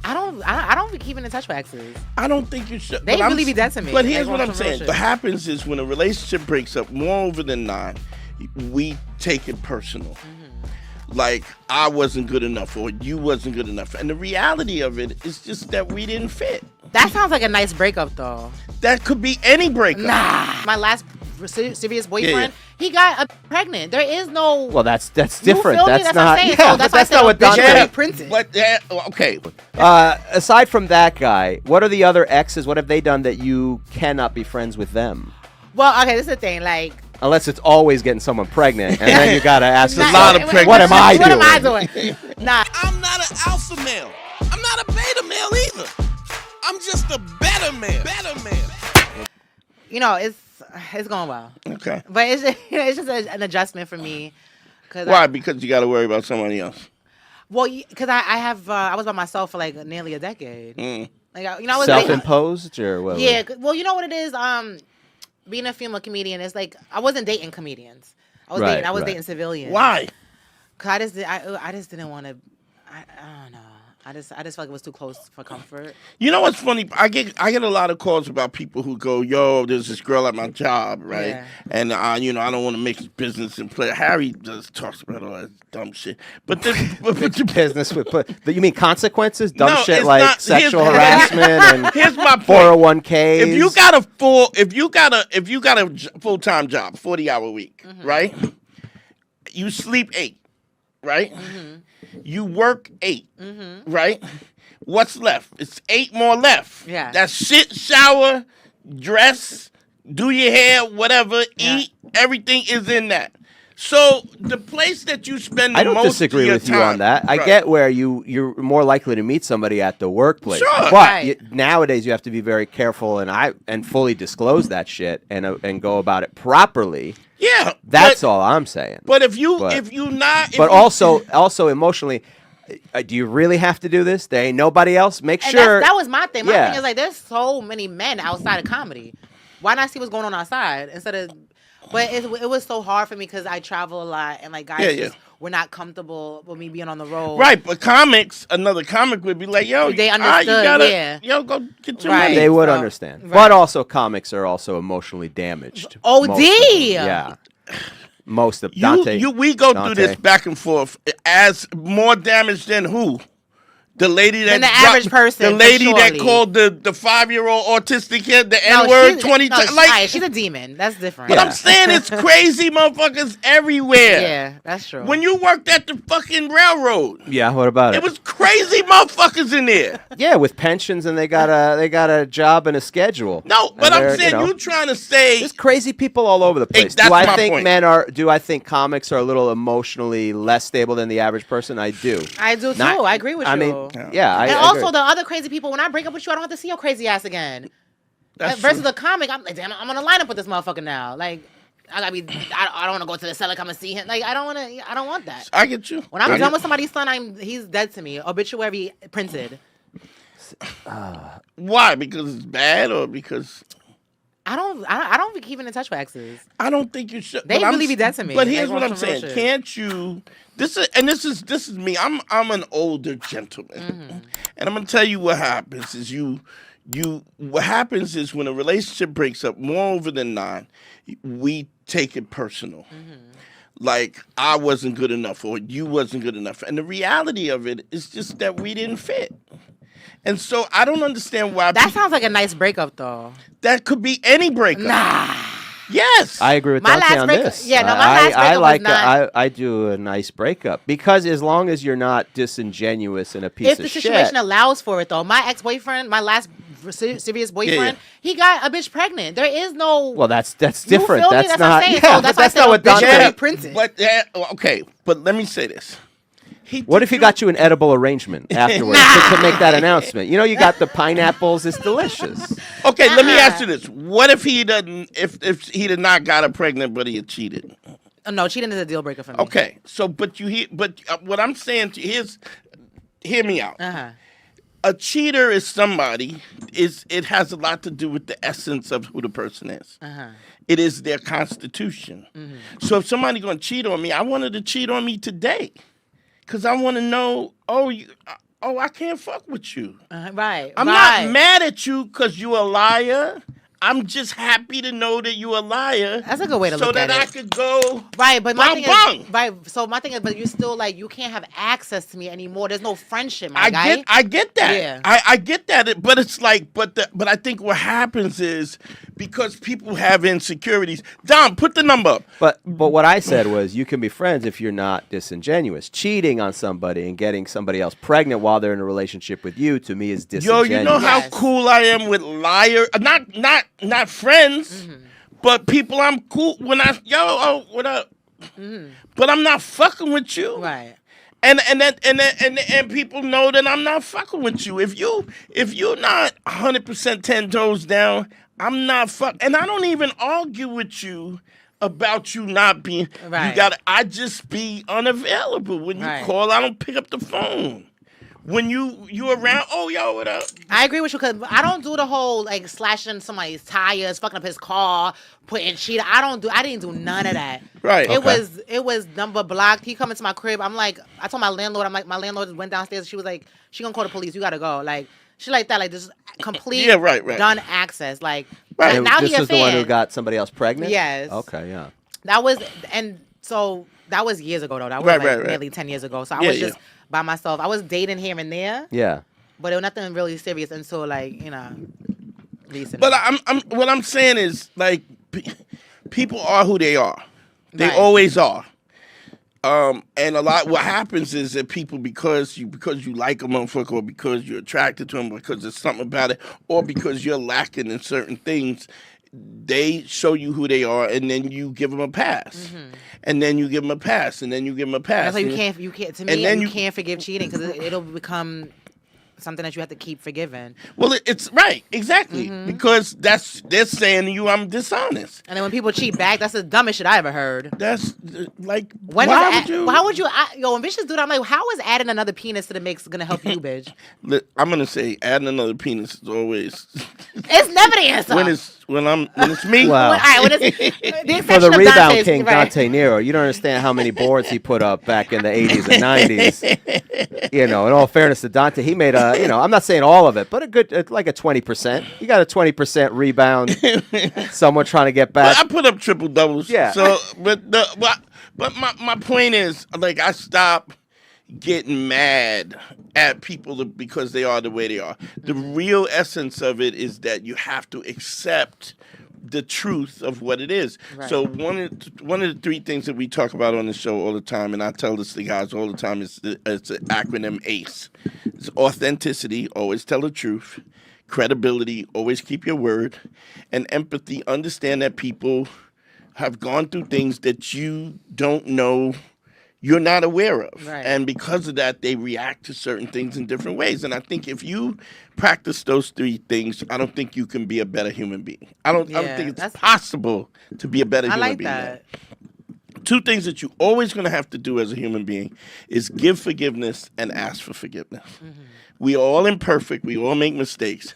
I don't be keeping in touch with exes. I don't think you should. They really be dead to me. But here's Like, what I'm saying. What happens is when a relationship breaks up, more over than not, we take it personal. Mm-hmm. Like, I wasn't good enough or you wasn't good enough. And the reality of it is just that we didn't fit. That sounds like a nice breakup, though. That could be any breakup. Nah. My last serious boyfriend, he got pregnant. There is no... Well, that's different. That's That's not... what I'm saying. Yeah, So that's but that's why I not what said Dante... printed. But, okay. Aside from that guy, what are the other exes? What have they done that you cannot be friends with them? Well, okay, this is the thing. Like... Unless it's always getting someone pregnant, and then you gotta ask Nah, yourself, what am I doing? What am I doing? Nah. I'm not an alpha male. I'm not a beta male either. I'm just a better man. You know, it's going well. Okay. But it's just an adjustment for me. Why? Because you got to worry about somebody else. Well, because I was by myself for like nearly a decade. Like I was Self-imposed or what? Yeah. Well, you know what it is. Being a female comedian is like I wasn't dating comedians. I was dating civilians. Why? Cause I just didn't want to. I don't know. I just felt like it was too close for comfort. You know what's funny? I get a lot of calls about people who go, "Yo, there's this girl at my job, right? Yeah. And I don't want to make his business and play." Harry just talks about all that dumb shit. But the business with you mean consequences, dumb No, shit it's like not- sexual harassment and here's my point. 401ks. If you got a full-time job, 40-hour week, right? You sleep 8, right? You work 8, right? What's left? It's 8 more left. Yeah. That's shit, shower, dress, do your hair, whatever, eat. Everything is in that. So the place that you spend the I don't most disagree of your with you time, on that. I right. get where you're more likely to meet somebody at the workplace. Sure. But Right. nowadays you have to be very careful and fully disclose that shit and go about it properly. Yeah. That's all I'm saying. But if you also emotionally, do you really have to do this? There ain't nobody else. Make And sure. that was my thing. My Yeah. thing is like, there's so many men outside of comedy. Why not see what's going on outside instead of? But it was so hard for me because I travel a lot and like guys just were not comfortable with me being on the road. Right, but another comic would be like, "Yo, They you understood, gotta, yeah. yo, go get your Right. money." They would So, understand. right. But also comics are also emotionally damaged. OD. Most of them. Yeah. Most of Dante. We go through this back and forth as more damage than who? The lady that Than the average person, the lady that surely. called the 5-year-old autistic kid the N-word 20 times. Like, she's a demon. That's different. but I'm saying it's crazy motherfuckers everywhere. Yeah, that's true. When you worked at the fucking railroad, Yeah, what about it? it was crazy motherfuckers in there. Yeah, with pensions and they got a job and a schedule. No, but And I'm they're, saying you trying to say there's crazy people all over the place. that's Do I my think point. do I think comics are a little emotionally less stable than the average person? I do. I do too. Not- I agree with I you. mean, yeah, I and agree. also the other crazy people. When I break up with you, I don't have to see your crazy ass again. That's Versus true. the comic, I'm like, damn, I'm gonna line up with this motherfucker now. Like, I gotta be. I don't want to go to the cellar, come and see him. Like, I don't want to. I don't want that. I get you. When I'm done with somebody's son, he's dead to me. Obituary printed. Why? Because it's bad or because I don't be keeping in touch with exes. I don't think you should. They but really be dead to me. But here's Like, what on I'm some real saying. shit. Can't you? This is me. I'm an older gentleman, and I'm gonna tell you what happens is what happens is when a relationship breaks up, more over than not, we take it personal. Like, I wasn't good enough or you wasn't good enough. And the reality of it is just that we didn't fit. And so I don't understand why That sounds like a nice breakup, though. that could be any breakup. Nah. Yes. I agree with My Dante last on breakup- this. yeah, no, my last breakup I was like not- I do a nice breakup because as long as you're not disingenuous and a piece If of the shit. situation allows for it, though. My ex-boyfriend, my last serious boyfriend, he got a bitch pregnant. There is no. Well, that's You different. feel me? That's That's what I'm not. saying. Yeah, So but that's why that's I not said what obituary Dante. printed. But okay, but let me say this. What if he got you an edible arrangement afterwards to make that announcement? You know, you got the pineapples. It's delicious. Okay, let me ask you this. What if he doesn't if he did not got her pregnant but he had cheated? No, cheating is a deal breaker for me. Okay. So but what I'm saying to you is hear me out. Uh-huh. A cheater is somebody it has a lot to do with the essence of who the person is. Uh-huh. It is their constitution. So if somebody going to cheat on me, I wanted to cheat on me today. Cuz I want to know, oh, I can't fuck with you. Right. I'm not mad at you because you a liar. I'm just happy to know that you a liar. That's a good way to look at it. So that I could go. Right, but my bong, thing bong. is, right. So my thing is, but you still like you can't have access to me anymore. There's no friendship, my guy. I get that. Yeah. I get that. But it's like, but I think what happens is because people have insecurities. Dom, put the number up. But what I said was you can be friends if you're not disingenuous. Cheating on somebody and getting somebody else pregnant while they're in a relationship with you, to me, is disingenuous. Yo, you know how cool I am with liar. Not friends, but people I'm cool when what up? But I'm not fucking with you. Right. And people know that I'm not fucking with you. If you're not 100% 10 toes down, I'm not and I don't even argue with you about you not being. Right. I just be unavailable when you call. I don't pick up the phone. When you around, oh, yo, what up? I agree with you because I don't do the whole like slashing somebody's tires, fucking up his car, putting cheat. I didn't do none of that. Right. It was number blocked. He come into my crib. I'm like, I told my landlord, my landlord went downstairs. She was like, she gonna call the police. You gotta go. Like, she like that. Like, just complete done access. Like, now this he a was fan. the one who got somebody else pregnant? Yes. Okay, yeah. That was, and so that was years ago though. That was nearly 10 years ago. So I was just by myself. I was dating here and there. Yeah. But it was nothing really serious until like, recently. But what I'm saying is like people are who they are. They always are. And what happens is that people because you like a motherfucker or because you're attracted to him because there's something about it or because you're lacking in certain things, they show you who they are, and then you give them a pass, and then you give them a pass, and then you give them a pass. That's why you can't. To me, you can't forgive cheating because it'll become something that you have to keep forgiving. Well, it's right, exactly, because they're saying to you, I'm dishonest. And then when people cheat back, that's the dumbest shit I ever heard. That's like, how would you? When bitches do that, I'm like, how is adding another penis to the mix gonna help you, bitch? I'm gonna say adding another penis is always. It's never the answer. When it's me. Wow. For the rebound king, Dante Nero, you don't understand how many boards he put up back in the 80s and 90s. In all fairness to Dante, he made I'm not saying all of it, but a good, like a 20%. You got a 20% rebound. Someone trying to get back. Well, I put up triple doubles. Yeah. So, but my point is, like, I stop getting mad at people because they are the way they are. The real essence of it is that you have to accept the truth of what it is. Right. So one of the three things that we talk about on the show all the time, and I tell this to guys all the time, it's an acronym ACE. It's authenticity, always tell the truth. Credibility, always keep your word. And empathy, understand that people have gone through things that you don't know, you're not aware of. Right. And because of that, they react to certain things in different ways. And I think if you practice those three things, I don't think you can be a better human being. I don't think it's possible to be a better human being. I like that. Two things that you're always going to have to do as a human being is give forgiveness and ask for forgiveness. We are all imperfect. We all make mistakes.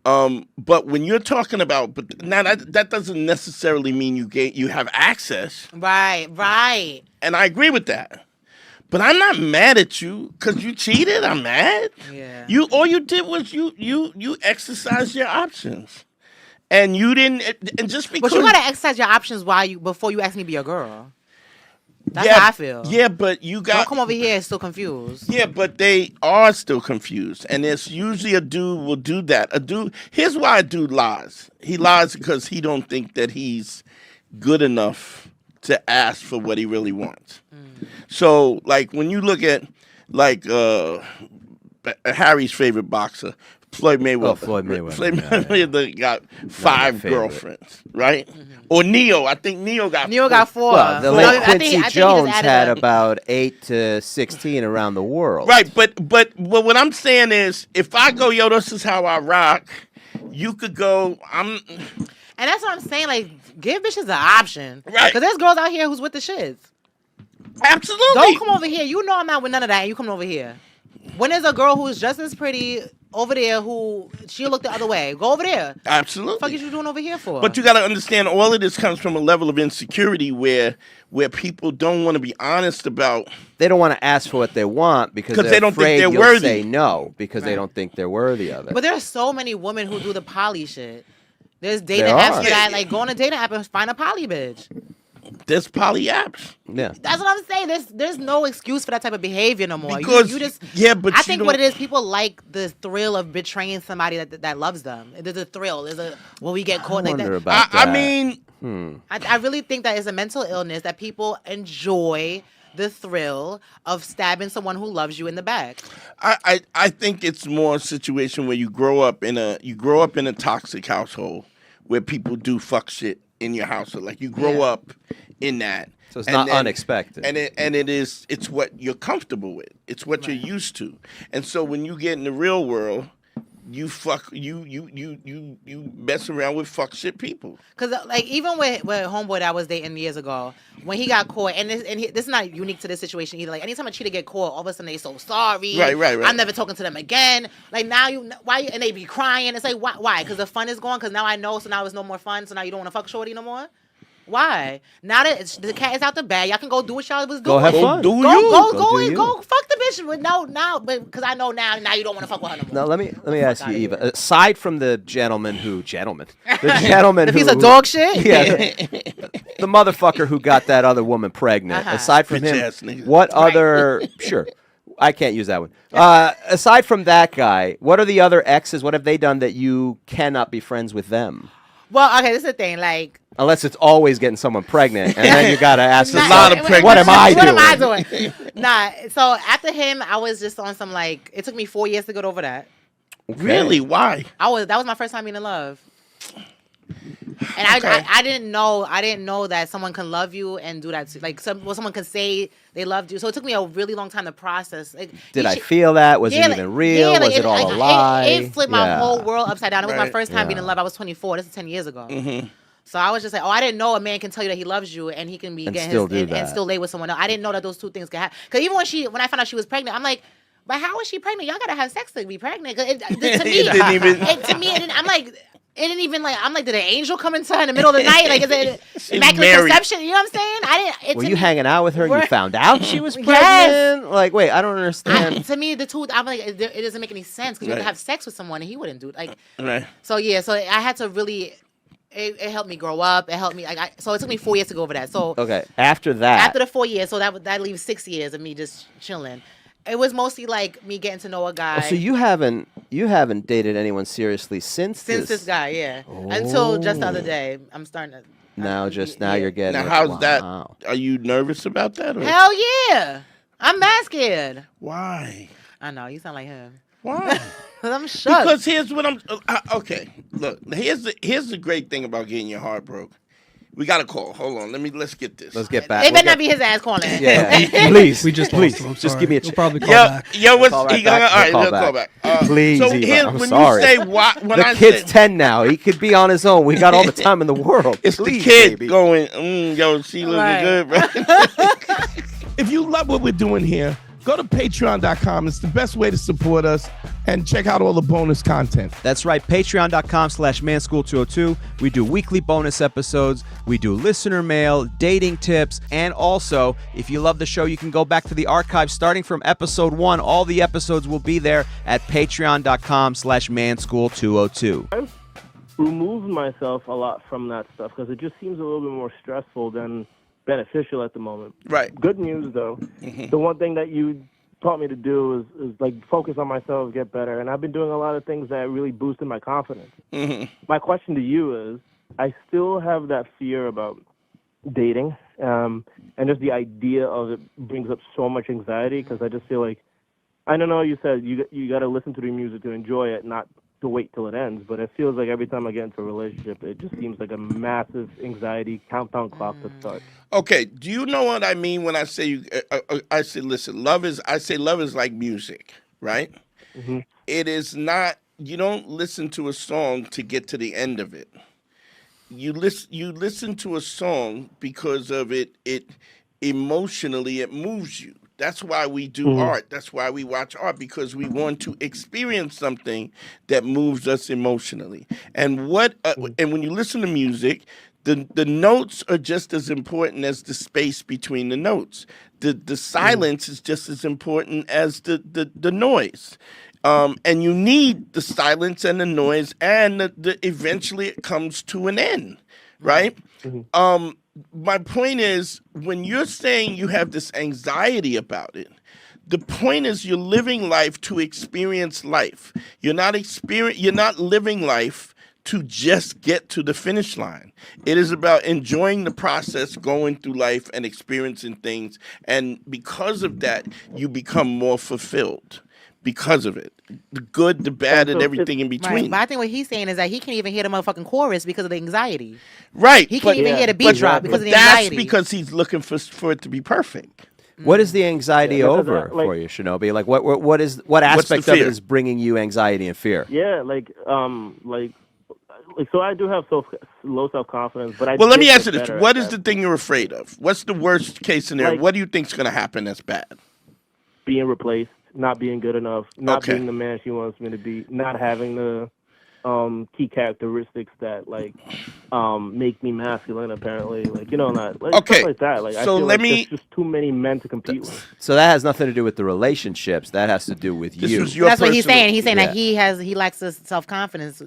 But when you're talking about, now that doesn't necessarily mean you have access. Right. And I agree with that. But I'm not mad at you because you cheated. I'm mad. Yeah. All you did was you exercised your options, and you didn't. And just because. But you gotta exercise your options before you ask me to be your girl. That's how I feel. Yeah, but you got. Don't come over here still confused. Yeah, but they are still confused, and it's usually a dude will do that. Here's why a dude lies. He lies because he don't think that he's good enough to ask for what he really wants. So, like, when you look at, like, Harry's favorite boxer, Floyd Mayweather. Oh, Floyd Mayweather. Floyd Mayweather got 5 girlfriends, right? Or Neo. I think Neo got 4. Well, the late Quincy Jones had about 8 to 16 around the world. Right, but what I'm saying is, if I go, yo, this is how I rock, you could go, And that's what I'm saying, like, give bitches an option. Right. Because there's girls out here who's with the shits. Absolutely. Don't come over here. You know I'm not with none of that, and you coming over here. When there's a girl who's just as pretty over there who she'll look the other way. Go over there. Absolutely. What the fuck is you doing over here for? But you got to understand, all of this comes from a level of insecurity where people don't want to be honest about. They don't want to ask for what they want because they don't think they're you'll worthy. Say no because they don't think they're worthy of it. But there are so many women who do the poly shit. There's dating apps for that. Like, go on a dating app and find a poly bitch. There's poly apps. Yeah, that's what I'm saying. There's no excuse for that type of behavior no more. Because you just but I think what it is, people like the thrill of betraying somebody that loves them. There's a thrill. There's a we get caught like that. About that. I mean, I really think that is a mental illness that people enjoy the thrill of stabbing someone who loves you in the back. I think it's more a situation where you grow up in a toxic household where people do fuck shit in your household. Like you grow up in that. So it's not unexpected. And it's what you're comfortable with. It's what you're used to. And so when you get in the real world, you mess around with fuck shit people. Cause like even with homeboy that I was dating years ago, when he got caught, and this is not unique to this situation either. Like anytime a cheater get caught, all of a sudden they so sorry. Right. I'm never talking to them again. Like now and they be crying. It's like why? Because the fun is gone. Because now I know. So now it's no more fun. So now you don't want to fuck shorty no more. Why? Now that the cat is out the bag, y'all can go do what y'all was doing. Go have fun. Go fuck the bitch. But now, because I know now you don't want to fuck with her no more. Now let me ask you, Eva. Aside from the gentleman who, the piece of dog shit. Yeah, the motherfucker who got that other woman pregnant. Aside from him, what other? Sure, I can't use that one. Aside from that guy, what are the other exes? What have they done that you cannot be friends with them? Well, okay, this is the thing. Like, unless it's always getting someone pregnant, and then you gotta ask a lot of pregnant. What am I doing? Nah. So after him, I was just on some like. It took me 4 years to get over that. Okay. Really? Why? That was my first time being in love. And I didn't know that someone can love you and do that. Like someone can say they loved you. So it took me a really long time to process. Like, did I feel that? Was it even real? Yeah, was it all a lie? It flipped my whole world upside down. It was my first time being in love. I was 24. This is 10 years ago. Mm-hmm. So I was just like, I didn't know a man can tell you that he loves you and he can be and still lay with someone else. I didn't know that those two things could happen. Because even when I found out she was pregnant, I'm like, but how is she pregnant? Y'all gotta have sex to be pregnant. To me, I'm like. It didn't even I'm like, did an angel come into her in the middle of the night? Like, is it immaculate conception? You know what I'm saying? Were you hanging out with her and you found out she was pregnant? Yes. Like, wait, I don't understand. To me, the two, I'm like, it doesn't make any sense because you have to have sex with someone and he wouldn't do it. Like, right. So yeah, so I had to really. It helped me grow up. It helped me. So it took me 4 years to go over that. So okay, after the 4 years, so that leaves 6 years of me just chilling. It was mostly like me getting to know a guy. Oh, so you haven't dated anyone seriously since this guy, yeah. Oh. Until just the other day, I'm starting to. Now you're getting. Now how's that? Are you nervous about that? Or? Hell yeah, I'm mad scared. Why? I know you sound like him. Why? I'm shook. Because here's what I'm. Okay, look. Here's the great thing about getting your heart broke. We got a call. Hold on. Let's get this. Let's get back. It better not be his ass calling. Yeah. Please. Just give me a chance. We'll probably call back. What's he gonna? All right, we'll call back. Please. So Eva, when sorry. you say what, when the kid's 10 now. He could be on his own. We got all the time in the world. It's Please, the kid baby. going. Yo, she looking good, bro. If you love what we're doing here, go to patreon.com. It's the best way to support us and check out all the bonus content. That's right, patreon.com/manschool202. We do weekly bonus episodes. We do listener mail, dating tips, and also, if you love the show, you can go back to the archives starting from episode 1. All the episodes will be there at patreon.com/manschool202. I've removed myself a lot from that stuff because it just seems a little bit more stressful than beneficial at the moment. Right. Good news, though. Mm-hmm. The one thing that you taught me to do is like focus on myself, get better. And I've been doing a lot of things that really boosted my confidence. Mm-hmm. My question to you is, I still have that fear about dating. And just the idea of it brings up so much anxiety because I just feel like, I don't know, you said you got to listen to the music to enjoy it, not to wait till it ends, but it feels like every time I get into a relationship, it just seems like a massive anxiety countdown clock to start. Okay, do you know what I mean when I say I say, listen, love is like music, right? Mm-hmm. It is not. You don't listen to a song to get to the end of it. You listen to a song because of it. It emotionally it moves you That's why we do art. That's why we watch art, because we want to experience something that moves us emotionally. And and when you listen to music, the notes are just as important as the space between the notes. The silence is just as important as the noise. And you need the silence and the noise, and eventually it comes to an end, right? My point is, when you're saying you have this anxiety about it, the point is you're living life to experience life. You're not living life to just get to the finish line. It is about enjoying the process, going through life and experiencing things. And because of that, you become more fulfilled. Because of it, the good, the bad, and everything in between. Right. But I think what he's saying is that he can't even hear the motherfucking chorus because of the anxiety. Right. He can't even hear the beat drop because of the anxiety. That's because he's looking for it to be perfect. What is the anxiety over for you, Shinobi? Like, what aspect of it is bringing you anxiety and fear? Yeah, so I do have low self-confidence, but let me ask you this: what is the thing you're afraid of? What's the worst case scenario? What do you think's going to happen that's bad? Being replaced. Not being good enough, not being the man she wants me to be, not having the key characteristics that make me masculine. Apparently, stuff like that. So there's just too many men to compete with. So that has nothing to do with the relationships. That has to do with you. That's what he's saying. He's saying that he lacks this self-confidence.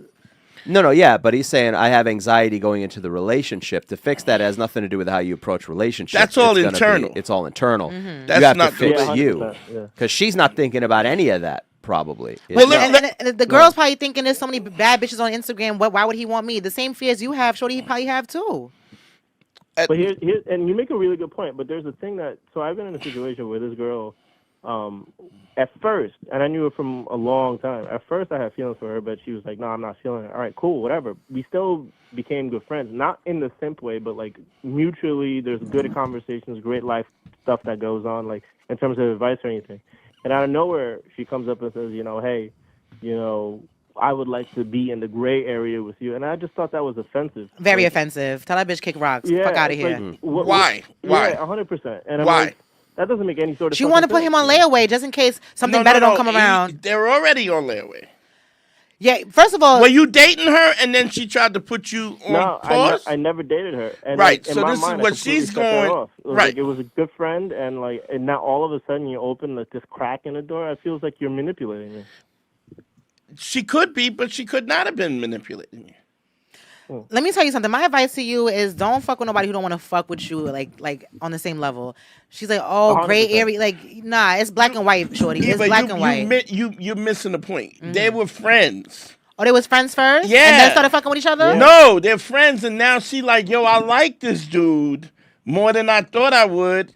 No, yeah, but he's saying I have anxiety going into the relationship. To fix that, it has nothing to do with how you approach relationships. That's all internal. It's all internal. That's you have not to fix you, because she's not thinking about any of that. Probably. Well, and the girl's probably thinking there's so many bad bitches on Instagram. Why would he want me? The same fears you have, Shorty, he probably have too. But here, and you make a really good point. But there's a thing so I've been in a situation where this girl. At first, and I knew her from a long time. At first, I had feelings for her, but she was like, "No, I'm not feeling it." All right, cool, whatever. We still became good friends, not in the simp way, but mutually. There's good conversations, great life stuff that goes on, in terms of advice or anything. And out of nowhere, she comes up and says, "Hey, I would like to be in the gray area with you." And I just thought that was offensive. Very offensive. Tell that bitch kick rocks. Yeah, fuck out of here. Why? Yeah, 100%. And why? That doesn't make any sort of. She wanted to put him on layaway just in case something better don't come around. They're already on layaway. Yeah, first of all, were you dating her and then she tried to put you on pause? I never dated her. And right, so this is what she's going. Right, it was a good friend, and now all of a sudden you open this crack in the door. It feels like you're manipulating me. She could be, but she could not have been manipulating you. Let me tell you something. My advice to you is don't fuck with nobody who don't want to fuck with you, like on the same level. She's like, oh, gray area. Nah, it's black and white, Shorty. It's black and white. You're missing the point. They were friends. Oh, they was friends first? Yeah. And then started fucking with each other? Yeah. No, they're friends, and now she like, yo, I like this dude more than I thought I would.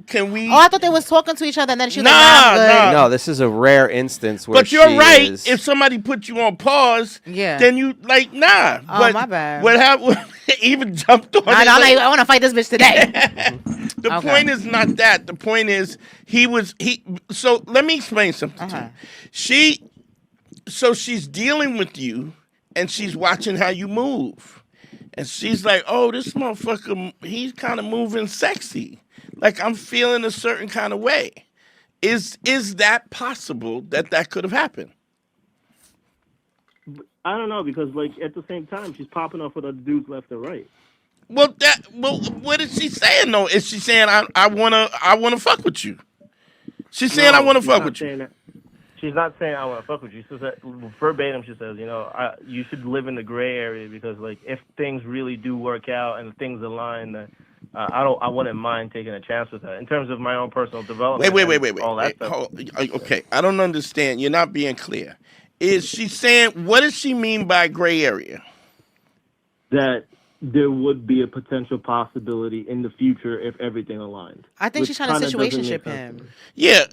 Can we? Oh, I thought they was talking to each other, and then she was like, nah, good. No, this is a rare instance where. But you're right. If somebody put you on pause, then you nah. Oh, but my bad. What happened? Even jumped on. I want to fight this bitch today. The point is not that. The point is he. So let me explain something to you. She's dealing with you, and she's watching how you move, and she's like, oh, this motherfucker, he's kind of moving sexy. Like, I'm feeling a certain kind of way. Is that possible that could have happened? I don't know, because at the same time she's popping off with other dudes left and right. Well, what is she saying though? Is she saying I wanna fuck with you? She's saying I wanna fuck with you. That. She's not saying I wanna fuck with you. She says verbatim. She says, you should live in the gray area because if things really do work out and things align, I wouldn't mind taking a chance with that in terms of my own personal development. Wait. All that stuff. Okay, I don't understand. You're not being clear. Is she saying, what does she mean by gray area? That there would be a potential possibility in the future if everything aligned. I think she's trying to situationship him. Yeah.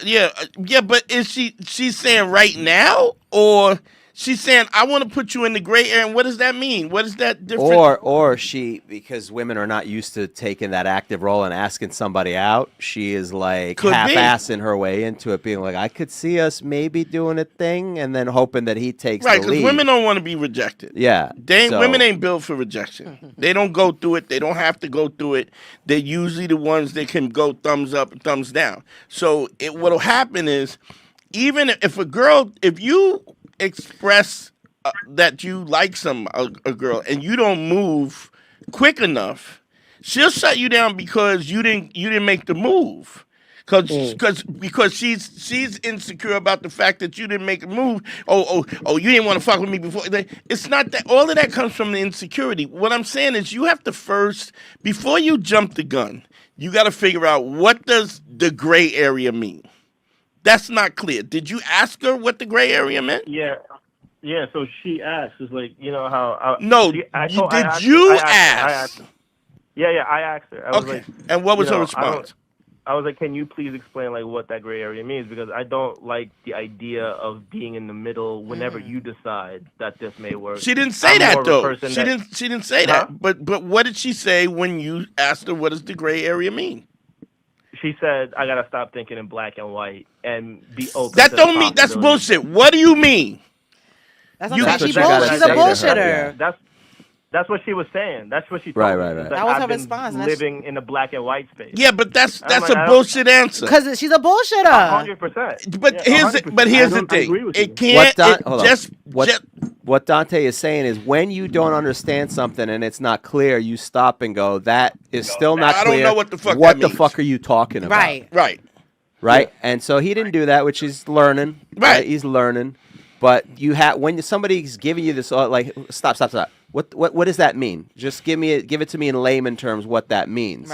But is she's saying right now, or She's saying, I want to put you in the gray area. And what does that mean? What is that different? Or she, because women are not used to taking that active role and asking somebody out, she is like half-assing her way into it, being like, I could see us maybe doing a thing, and then hoping that he takes the lead. Right, because women don't want to be rejected. Yeah. Women ain't built for rejection. They don't go through it. They don't have to go through it. They're usually the ones that can go thumbs up, thumbs down. So what'll happen is, even if you express that you like a girl and you don't move quick enough, she'll shut you down because you didn't make the move. Because she's insecure about the fact that you didn't make a move. Oh, you didn't want to fuck with me before. It's not that. All of that comes from the insecurity. What I'm saying is, you have to first, before you jump the gun, you got to figure out, what does the gray area mean? That's not clear. Did you ask her what the gray area meant? Yeah. So she asked, it's like, you know how. No. Did you ask? Yeah, I asked her. I was okay. Like, and what was her response? I was like, can you please explain like what that gray area means? Because I don't like the idea of being in the middle whenever you decide that this may work. She didn't say that though. She didn't say that. But what did she say when you asked her what does the gray area mean? She said, I gotta stop thinking in black and white and be open. That don't mean that's bullshit. What do you mean? She's a bullshitter. That's what she was saying. That's what she told me. Right. That was her response. Living in a black and white space. Yeah, but that's a bullshit answer. Because she's a bullshitter. 100%. But here's the thing. It can't. What Dante is saying is, when you don't understand something and it's not clear, you stop and go, that is still not clear. I don't know what the fuck What the fuck are you talking about? Right. Yeah. And so he didn't do that, which is learning. Right. He's learning. But when somebody's giving you this, like, stop. What does that mean? Just give it to me in layman terms what that means.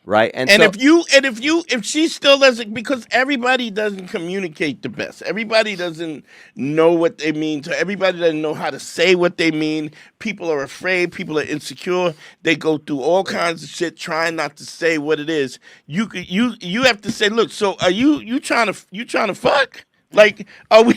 Right. And if she still doesn't, because everybody doesn't communicate the best. Everybody doesn't know what they mean. Everybody doesn't know how to say what they mean. People are afraid. People are insecure. They go through all kinds of shit trying not to say what it is. You have to say, look. So are you trying to fuck? Like, are we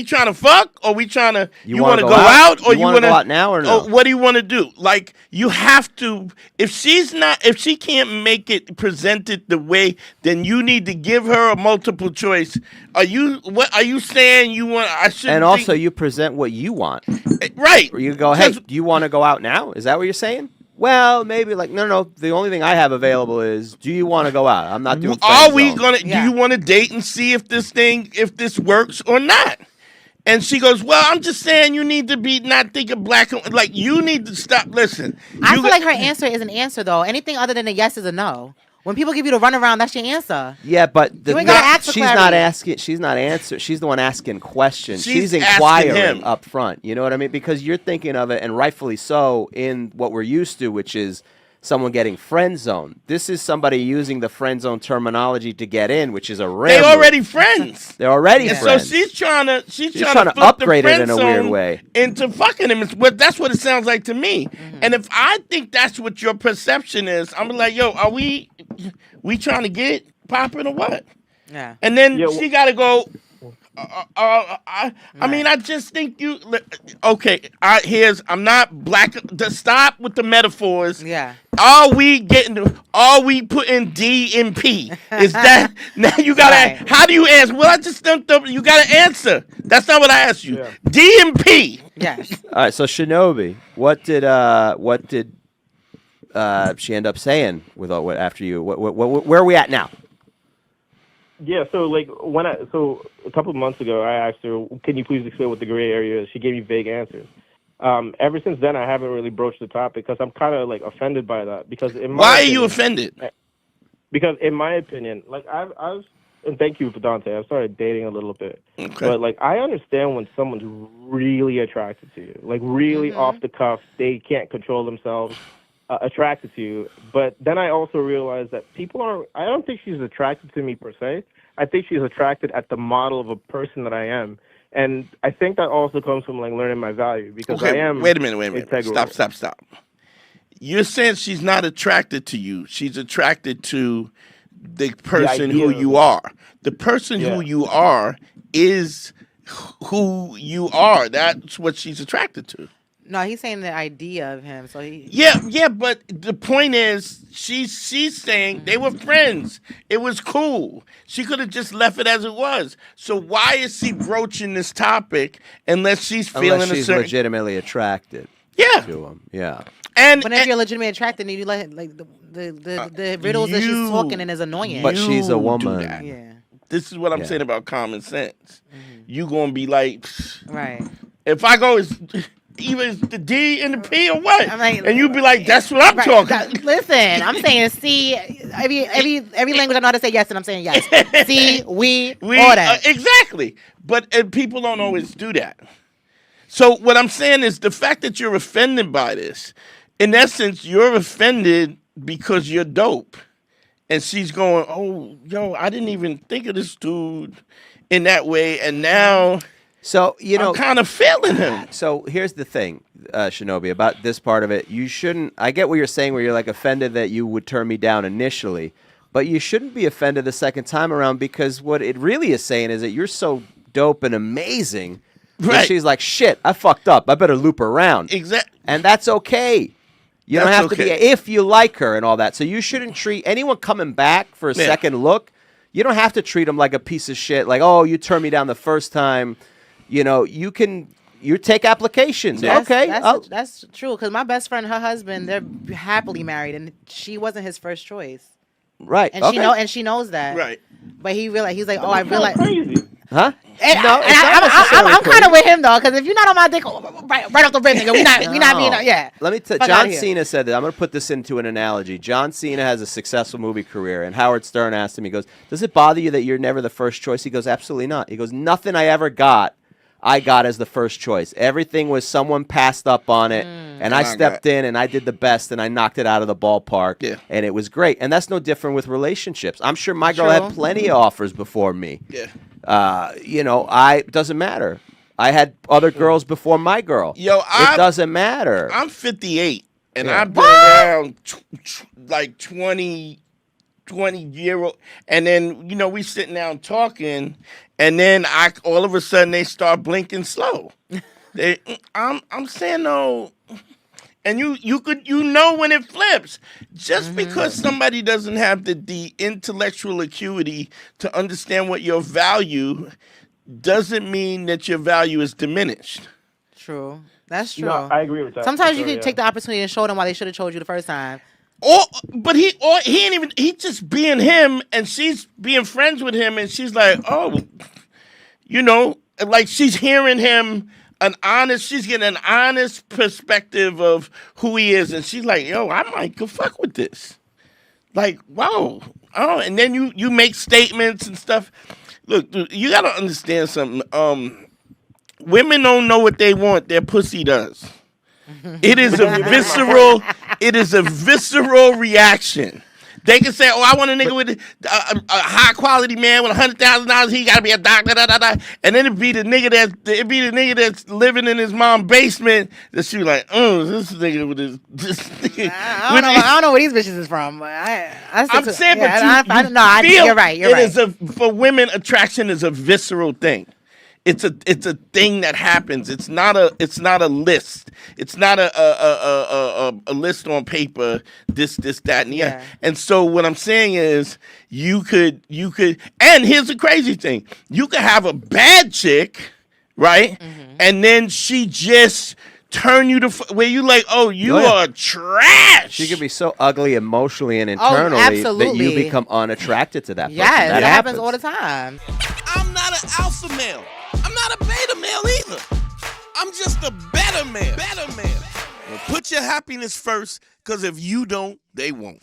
trying to fuck, or we trying to? You want to go out, or you want to go out now, or no? Or what do you want to do? Like, you have to. If she can't make it presented the way, then you need to give her a multiple choice. What are you saying? You want? I should. And also, you present what you want. Right. Or you go, hey, do you want to go out now? Is that what you're saying? Well, maybe like no. The only thing I have available is, do you want to go out? I'm not doing. Are we gonna? Yeah. Do you want to date and see if this works or not? And she goes, well, I'm just saying you need to be not thinking black and like you need to stop. Listen, I feel like her answer is an answer though. Anything other than a yes is a no. When people give you the runaround, that's your answer. Yeah, but you ain't gotta ask for she's clarity. not asking. She's not answering. She's the one asking questions. She's inquiring up front. You know what I mean? Because you're thinking of it, and rightfully so, in what we're used to, which is someone getting friend zoned. This is somebody using the friend zone terminology to get in, which is a rare. They're already friends. They're already friends. So she's trying to upgrade it in a weird way into fucking him. That's what it sounds like to me. Mm-hmm. And if I think that's what your perception is, I'm like, yo, are we trying to get popping or what? Yeah. And then she got to go. I mean, I just think you. Okay, I'm not black. Stop with the metaphors. Yeah. Are we putting D and P? Is that now you gotta? Right. How do you answer? Well, I just don't. You gotta answer. That's not what I asked you. Yeah. D and P. Yes. All right. So Shinobi, what did she end up saying with after you? Where are we at now? Yeah, so like a couple of months ago, I asked her, "Can you please explain what the gray area is?" She gave me vague answers. Ever since then, I haven't really broached the topic because I'm kind of like offended by that. Because why are you offended? Because in my opinion, like I've and thank you for Dante. I've started dating a little bit, but like I understand when someone's really attracted to you, like really off the cuff, they can't control themselves. Attracted to you, but then I also realized that I don't think she's attracted to me per se. I think she's attracted at the model of a person that I am. And I think that also comes from like learning my value because I am. Wait a minute. Stop. You're saying she's not attracted to you. She's attracted to the person who you are. The person who you are is who you are. That's what she's attracted to. No, he's saying the idea of him. So he. Yeah, but the point is, she's saying they were friends. It was cool. She could have just left it as it was. So why is she broaching this topic unless she's legitimately attracted? Yeah. To him. Yeah. But if you're legitimately attracted, then you let it, like the riddles that she's talking in is annoying. But she's a woman. Yeah. This is what I'm saying about common sense. You gonna be like, right? If I go, either it's the D and the P or what? I'm like, and you be like, that's what I'm talking. Listen, I'm saying C. Every language I know how to say yes, and I'm saying yes. C, we all that. Exactly. But people don't always do that. So what I'm saying is the fact that you're offended by this, in essence, you're offended because you're dope. And she's going, oh, yo, I didn't even think of this dude in that way. And now, so I'm kind of feeling him. So here's the thing, Shinobi, about this part of it. You shouldn't, I get what you're saying where you're like offended that you would turn me down initially. But you shouldn't be offended the second time around because what it really is saying is that you're so dope and amazing. Right. She's like, shit, I fucked up. I better loop around. Exactly. And that's okay. You don't have to be, if you like her and all that. So you shouldn't treat anyone coming back for a second look. You don't have to treat them like a piece of shit. Like, oh, you turned me down the first time. You take applications. That's true. Because my best friend, her husband, they're happily married, and she wasn't his first choice. Right. And she knows that. Right. But he's like, oh, I realize. Crazy. Huh? I'm kind of with him though, because if you're not on my dick right off the rip, nigga, we not being yeah. Let me tell. John Cena said that. I'm gonna put this into an analogy. John Cena has a successful movie career, and Howard Stern asked him. He goes, "Does it bother you that you're never the first choice?" He goes, "Absolutely not." He goes, "Nothing I ever got, I got as the first choice. Everything was someone passed up on it, and I stepped in and I did the best, and I knocked it out of the ballpark, and it was great. And that's no different with relationships. I'm sure my girl had plenty of offers before me. Yeah. It doesn't matter. I had other girls before my girl. It doesn't matter. I'm 58, and I've been around like 20-year-old, and then we sitting down talking, and then all of a sudden they start blinking slow. I'm saying no. And you when it flips. Just because somebody doesn't have the intellectual acuity to understand what your value doesn't mean that your value is diminished. True. That's true. No, I agree with that. Sometimes you can take the opportunity and show them why they should have told you the first time. But he ain't even, he just being him, and she's being friends with him, and she's like, oh, like she's hearing him she's getting an honest perspective of who he is, and she's like, yo, I might go fuck with this. Like, wow. Oh, and then you make statements and stuff. Look, dude, you gotta understand something. Women don't know what they want, their pussy does. It is a visceral reaction. They can say, "Oh, I want a nigga with a high quality man with $100,000. He got to be a doctor." And then it'd be the nigga that's living in his mom's basement. That she like, "Oh, this nigga with this nigga." I don't know where these bitches is from. I'm saying, you're right. You're right. For women, attraction is a visceral thing. It's a thing that happens. It's not a list. It's not a list on paper. This, that, and yeah. And so what I'm saying is, you could. And here's the crazy thing: you could have a bad chick, right? Mm-hmm. And then she just turn you to where you like, oh, you are trash. She could be so ugly emotionally and internally that you become unattracted to that person. Yes, that happens all the time. I'm not an alpha male. I'm not a beta male either. I'm just a better man. Well, put your happiness first, because if you don't, they won't.